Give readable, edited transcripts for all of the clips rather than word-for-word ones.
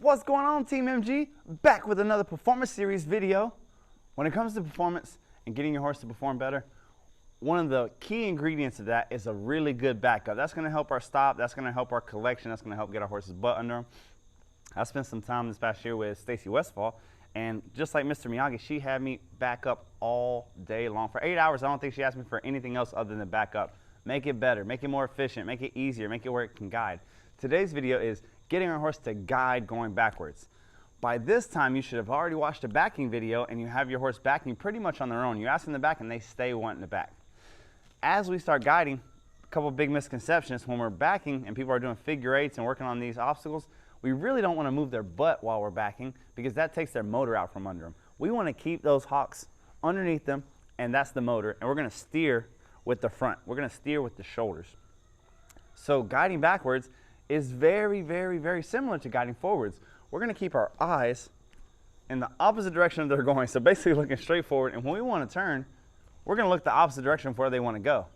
What's going on, Team MG? Back with another performance series video. When it comes to performance and getting your horse to perform better, one of the key ingredients of that is a really good backup. That's going to help our stop, that's going to help our collection, that's going to help get our horse's butt under them. I spent some time this past year with Stacy Westfall, and just like Mr. Miyagi, she had me back up all day long. For 8 hours, I don't think she asked me for anything else other than back up. Make it better, make it more efficient, make it easier, make it where it can guide. Today's video is getting our horse to guide going backwards. By this time, you should have already watched a backing video and you have your horse backing pretty much on their own. You ask them to back and they stay wanting to back. As we start guiding, a couple of big misconceptions. When we're backing and people are doing figure eights and working on these obstacles, we really don't want to move their butt while we're backing because that takes their motor out from under them. We want to keep those hocks underneath them, and that's the motor, and we're going to steer with the front. We're going to steer with the shoulders. So guiding backwards is very, very, very similar to guiding forwards. We're going to keep our eyes in the opposite direction they're going, so basically looking straight forward, and when we want to turn, we're going to look the opposite direction of where they want to go,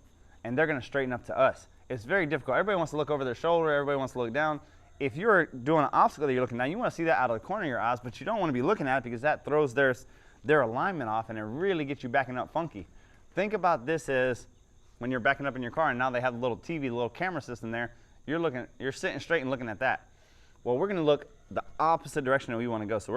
and they're going to straighten up to us. It's very difficult. Everybody wants to look over their shoulder, everybody wants to look down. If you're doing an obstacle that you're looking down, you want to see that out of the corner of your eyes, but you don't want to be looking at it because that throws their alignment off and it really gets you backing up funky. Think about this as when you're backing up in your car and now they have the little TV, the little camera system there. You're sitting straight and looking at that. Well, we're going to look the opposite direction that we want to go. So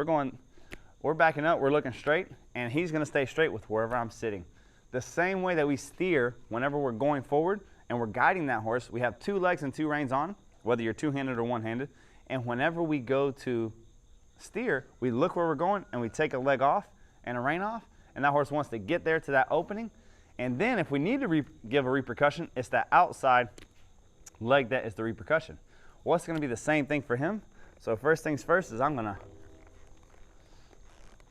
we're backing up, we're looking straight, and he's going to stay straight with wherever I'm sitting. The same way that we steer whenever we're going forward and we're guiding that horse, we have 2 legs and 2 reins on, whether you're two-handed or one-handed, and whenever we go to steer, we look where we're going and we take a leg off and a rein off, and that horse wants to get there to that opening, and then if we need to give a repercussion, it's that outside leg that is the repercussion. Well, it's going to be the same thing for him. So first things first is I'm going to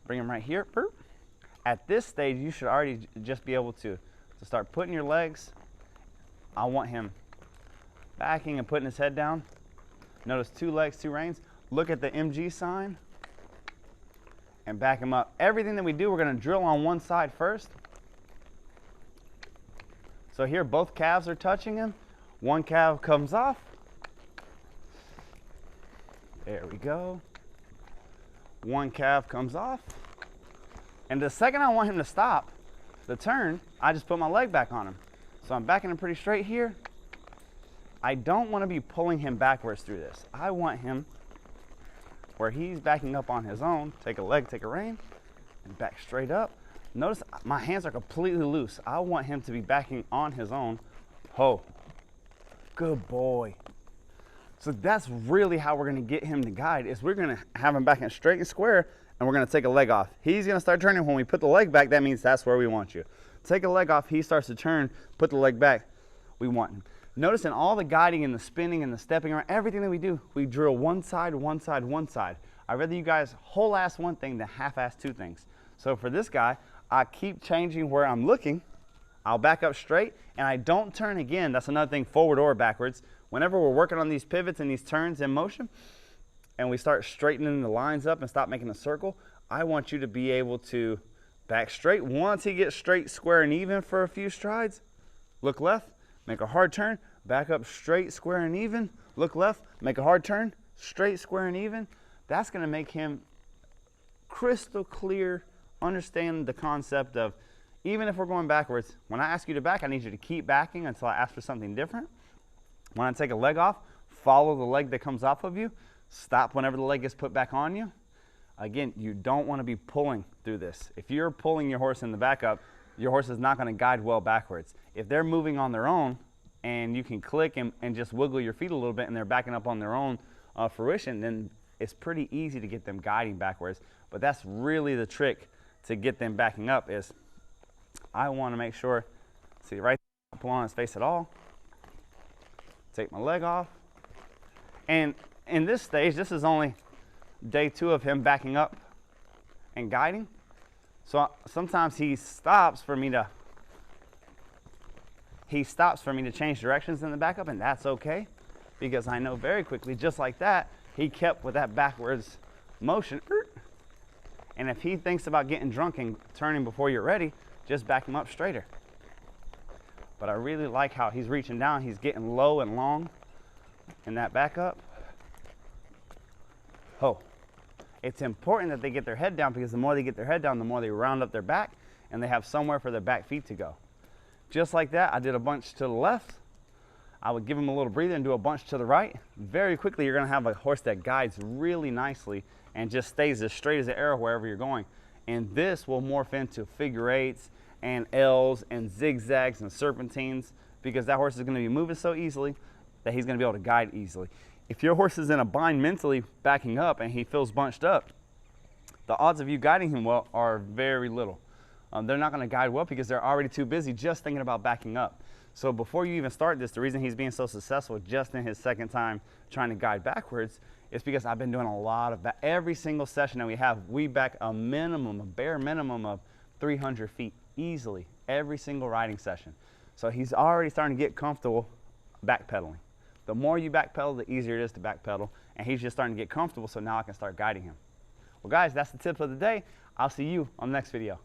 bring him right here. At this stage, you should already just be able to start putting your legs. I want him backing and putting his head down. Notice 2 legs, 2 reins. Look at the MG sign and back him up. Everything that we do, we're going to drill on one side first. So here both calves are touching him. One calf comes off. There we go. One calf comes off. And the second I want him to stop the turn, I just put my leg back on him. So I'm backing him pretty straight here. I don't want to be pulling him backwards through this. I want him where he's backing up on his own. Take a leg, take a rein, and back straight up. Notice my hands are completely loose. I want him to be backing on his own. Ho. Good boy. So that's really how we're going to get him to guide, is we're going to have him backing straight and square, and we're going to take a leg off. He's going to start turning. When we put the leg back, that means that's where we want you. Take a leg off, he starts to turn, put the leg back, we want him. Notice in all the guiding and the spinning and the stepping around, everything that we do, we drill one side, one side, one side. I'd rather you guys whole-ass one thing than half-ass 2 things. So for this guy, I keep changing where I'm looking. I'll back up straight, and I don't turn again. That's another thing, forward or backwards. Whenever we're working on these pivots and these turns in motion, and we start straightening the lines up and stop making a circle, I want you to be able to back straight. Once he gets straight, square, and even for a few strides, look left, make a hard turn, back up straight, square, and even, look left, make a hard turn, straight, square, and even. That's going to make him crystal clear, understand the concept of, even if we're going backwards, when I ask you to back, I need you to keep backing until I ask for something different. When I take a leg off, follow the leg that comes off of you. Stop whenever the leg is put back on you. Again, you don't want to be pulling through this. If you're pulling your horse in the backup, your horse is not going to guide well backwards. If they're moving on their own and you can click and just wiggle your feet a little bit and they're backing up on their own fruition, then it's pretty easy to get them guiding backwards. But that's really the trick to get them backing up, is I want to make sure, see right there, pull on his face at all. Take my leg off. And in this stage, this is only day 2 of him backing up and guiding. So sometimes he stops for me to change directions in the backup, and that's okay, because I know very quickly, just like that, he kept with that backwards motion. And if he thinks about getting drunk and turning before you're ready, just back him up straighter. But I really like how he's reaching down, he's getting low and long in that backup. Ho. It's important that they get their head down, because the more they get their head down, the more they round up their back and they have somewhere for their back feet to go. Just like that, I did a bunch to the left. I would give him a little breather and do a bunch to the right. Very quickly, you're gonna have a horse that guides really nicely and just stays as straight as an arrow wherever you're going. And this will morph into figure eights and L's and zigzags and serpentines, because that horse is gonna be moving so easily that he's gonna be able to guide easily. If your horse is in a bind mentally backing up and he feels bunched up, the odds of you guiding him well are very little. They're not gonna guide well because they're already too busy just thinking about backing up. So before you even start this, the reason he's being so successful just in his second time trying to guide backwards is because I've been doing a lot of every single session that we have, we back a minimum, a bare minimum of 300 feet easily, every single riding session. So he's already starting to get comfortable backpedaling. The more you backpedal, the easier it is to backpedal, and he's just starting to get comfortable, so now I can start guiding him. Well guys, that's the tip of the day. I'll see you on the next video.